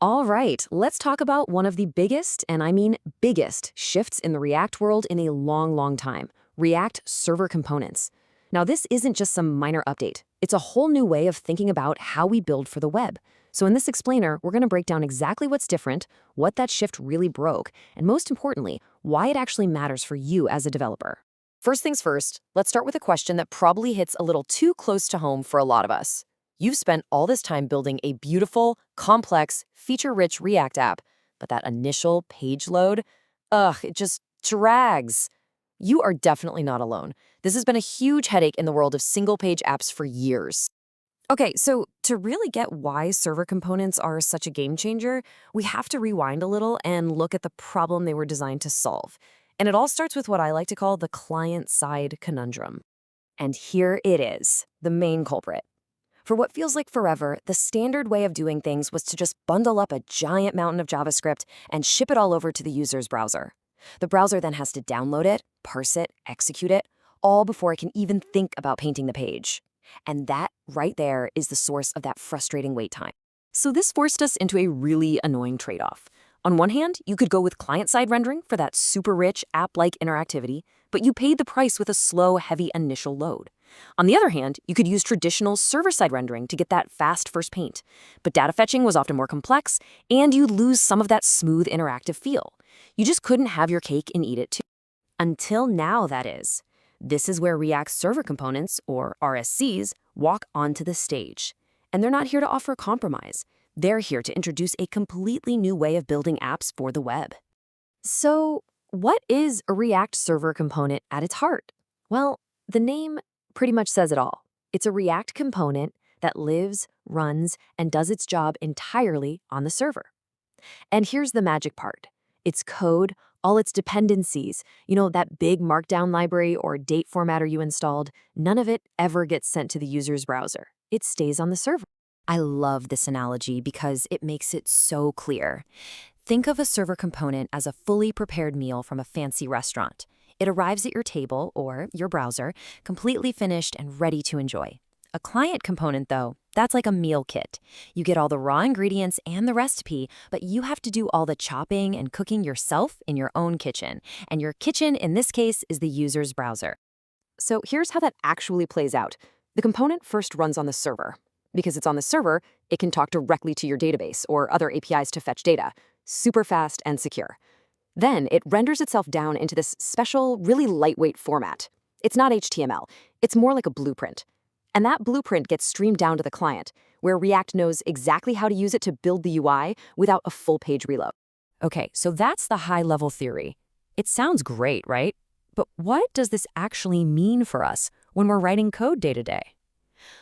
All right, let's talk about one of the biggest, and I mean biggest, shifts in the React world in a long, long time, React Server Components. Now, this isn't just some minor update. It's a whole new way of thinking about how we build for the web. So in this explainer, we're going to break down exactly what's different, what that shift really broke, and most importantly, why it actually matters for you as a developer. First things first, let's start with a question that probably hits a little too close to home for a lot of us. You've spent all this time building a beautiful, complex, feature-rich React app, but that initial page load, it just drags. You are definitely not alone. This has been a huge headache in the world of single-page apps for years. Okay, so to really get why server components are such a game changer, we have to rewind a little and look at the problem they were designed to solve. And it all starts with what I like to call the client-side conundrum. And here it is, the main culprit. For what feels like forever, the standard way of doing things was to just bundle up a giant mountain of JavaScript and ship it all over to the user's browser. The browser then has to download it, parse it, execute it, all before it can even think about painting the page. And that right there is the source of that frustrating wait time. So this forced us into a really annoying trade-off. On one hand, you could go with client-side rendering for that super rich app-like interactivity, but you paid the price with a slow, heavy initial load. On the other hand, you could use traditional server-side rendering to get that fast first paint, but data fetching was often more complex, and you'd lose some of that smooth interactive feel. You just couldn't have your cake and eat it too. Until now, that is. This is where React Server Components, or RSCs, walk onto the stage. And they're not here to offer compromise. They're here to introduce a completely new way of building apps for the web. So, what is a React Server Component at its heart? Well, the name pretty much says it all. It's a React component that lives, runs, and does its job entirely on the server. And here's the magic part. Its code, all its dependencies, that big markdown library or date formatter you installed, none of it ever gets sent to the user's browser. It stays on the server. I love this analogy because it makes it so clear. Think of a server component as a fully prepared meal from a fancy restaurant. It arrives at your table or your browser, completely finished and ready to enjoy. A client component, though, that's like a meal kit. You get all the raw ingredients and the recipe, but you have to do all the chopping and cooking yourself in your own kitchen. And your kitchen, in this case, is the user's browser. So here's how that actually plays out. The component first runs on the server. Because it's on the server, it can talk directly to your database or other APIs to fetch data. Super fast and secure. Then it renders itself down into this special, really lightweight format. It's not HTML. It's more like a blueprint. And that blueprint gets streamed down to the client, where React knows exactly how to use it to build the UI without a full-page reload. Okay, so that's the high-level theory. It sounds great, right? But what does this actually mean for us when we're writing code day to day?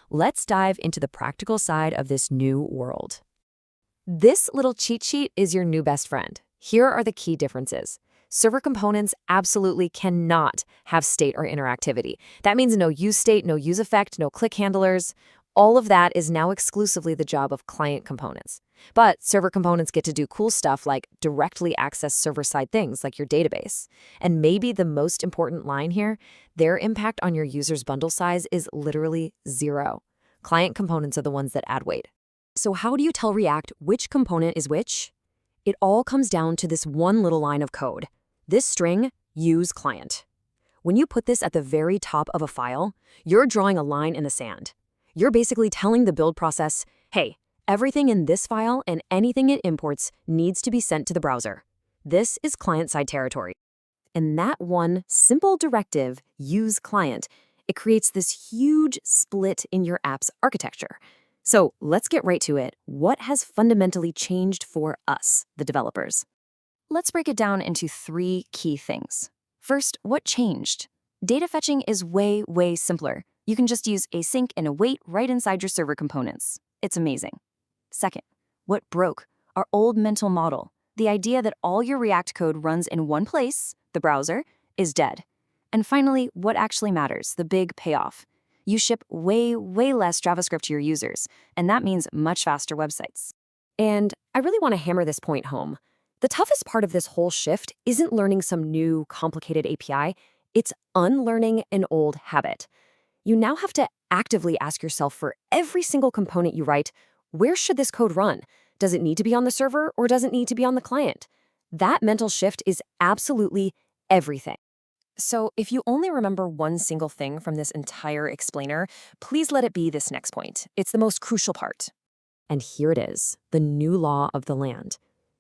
Let's dive into the practical side of this new world. This little cheat sheet is your new best friend. Here are the key differences. Server components absolutely cannot have state or interactivity. That means no useState, no useEffect, no click handlers. All of that is now exclusively the job of client components. But server components get to do cool stuff like directly access server-side things like your database. And maybe the most important line here, their impact on your user's bundle size is literally zero. Client components are the ones that add weight. So how do you tell React which component is which? It all comes down to this one little line of code. This string, use client. When you put this at the very top of a file, you're drawing a line in the sand. You're basically telling the build process, hey, everything in this file and anything it imports needs to be sent to the browser. This is client-side territory. And that one simple directive, use client, it creates this huge split in your app's architecture. So let's get right to it. What has fundamentally changed for us, the developers? Let's break it down into 3 key things. First, what changed? Data fetching is way, way simpler. You can just use async and await right inside your server components. It's amazing. Second, what broke? Our old mental model. The idea that all your React code runs in one place, the browser, is dead. And finally, what actually matters, the big payoff. You ship way, way less JavaScript to your users, and that means much faster websites. And I really want to hammer this point home. The toughest part of this whole shift isn't learning some new, complicated API. It's unlearning an old habit. You now have to actively ask yourself for every single component you write, where should this code run? Does it need to be on the server or does it need to be on the client? That mental shift is absolutely everything. So, if you only remember one single thing from this entire explainer, please let it be this next point. It's the most crucial part. And here it is, the new law of the land.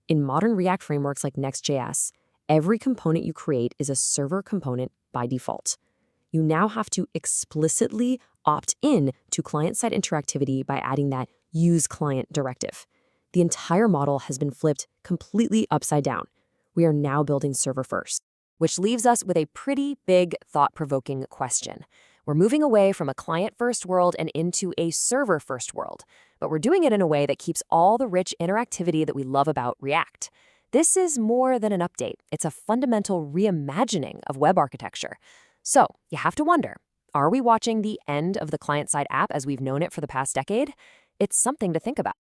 In modern React frameworks like Next.js, every component you create is a server component by default. You now have to explicitly opt in to client-side interactivity by adding that use client directive. The entire model has been flipped completely upside down. We are now building server first, which leaves us with a pretty big thought-provoking question. We're moving away from a client-first world and into a server-first world, but we're doing it in a way that keeps all the rich interactivity that we love about React. This is more than an update. It's a fundamental reimagining of web architecture. So you have to wonder, are we watching the end of the client-side app as we've known it for the past decade? It's something to think about.